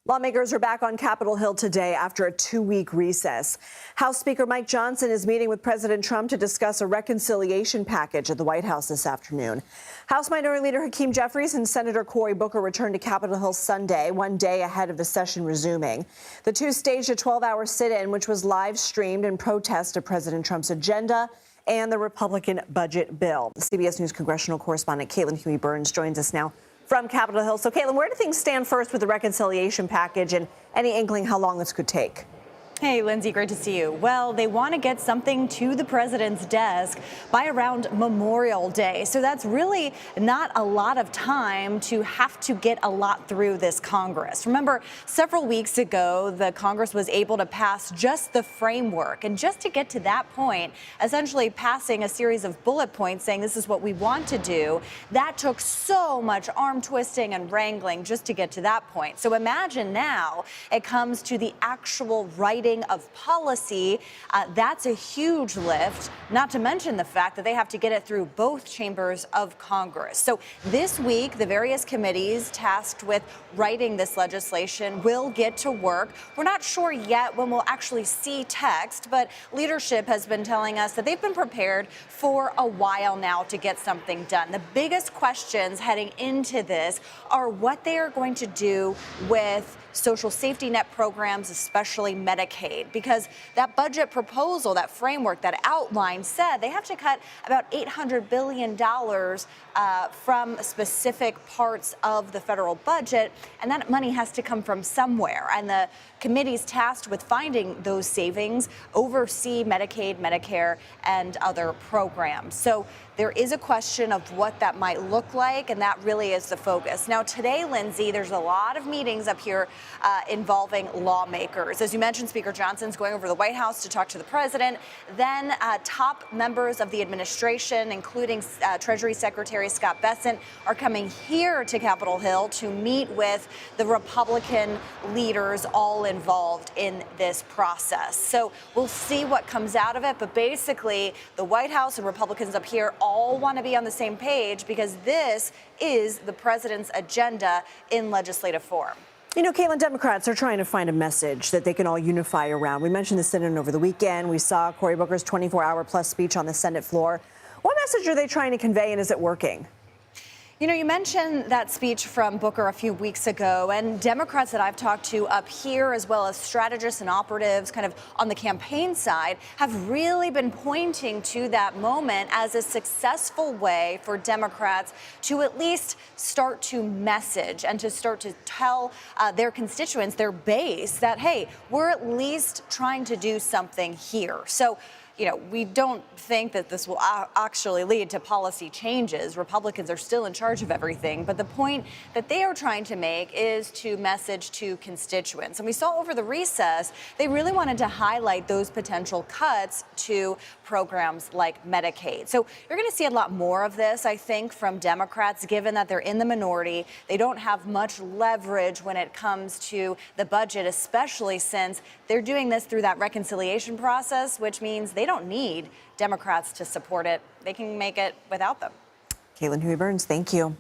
Lawmakers are back on Capitol Hill today after a 2-week recess. House Speaker Mike Johnson is meeting with President Trump to discuss a reconciliation package at the White House this afternoon. House Minority Leader Hakeem Jeffries and Senator Cory Booker returned to Capitol Hill Sunday, one day ahead of the session resuming. The two staged a 12-hour sit-in, which was live-streamed in protest of President Trump's agenda and the Republican budget bill. CBS News congressional correspondent Caitlin Huey-Burns joins us now from Capitol Hill. So, Caitlin, where do things stand first with the reconciliation package, and any inkling how long this could take? Hey, Lindsay, great to see you. Well, they want to get something to the president's desk by around Memorial Day. So that's really not a lot of time to have to get a lot through this Congress. Remember, several weeks ago, the Congress was able to pass just the framework. And just to get to that point, essentially passing a series of bullet points saying this is what we want to do, that took so much arm twisting and wrangling just to get to that point. So imagine now it comes to the actual writing of policy. That's a huge lift, not to mention the fact that they have to get it through both chambers of Congress. So this week, the various committees tasked with writing this legislation will get to work. We're not sure yet when we'll actually see text, but leadership has been telling us that they've been prepared for a while now to get something done. The biggest questions heading into this are what they are going to do with social safety net programs, especially Medicaid, because that budget proposal, that framework, that outline said they have to cut about $800 billion from specific parts of the federal budget, and that money has to come from somewhere. And the committees tasked with finding those savings oversee Medicaid, Medicare, and other programs. So there is a question of what that might look like, and that really is the focus. Now, today, Lindsay, there's a lot of meetings up here involving lawmakers. As you mentioned, Speaker Johnson's going over to the White House to talk to the president. Then top members of the administration, including Treasury Secretary Scott Bessent, are coming here to Capitol Hill to meet with the Republican leaders all involved in this process. So we'll see what comes out of it. But basically, the White House and Republicans up here all want to be on the same page because this is the president's agenda in legislative form. You know, Caitlin, Democrats are trying to find a message that they can all unify around. We mentioned the sit-in over the weekend. We saw Cory Booker's 24-hour-plus speech on the Senate floor. What message are they trying to convey, and is it working? You know, you mentioned that speech from Booker a few weeks ago, and Democrats that I've talked to up here, as well as strategists and operatives kind of on the campaign side, have really been pointing to that moment as a successful way for Democrats to at least start to message and to start to tell their constituents, their base, that, hey, we're at least trying to do something here. So, you know, we don't think that this will actually lead to policy changes. Republicans are still in charge of everything. But the point that they are trying to make is to message to constituents. And we saw over the recess, they really wanted to highlight those potential cuts to programs like Medicaid. So you're going to see a lot more of this, I think, from Democrats, given that they're in the minority. They don't have much leverage when it comes to the budget, especially since they're doing this through that reconciliation process, which means they don't need Democrats to support it. They can make it without them. Caitlin Huey-Burns, thank you.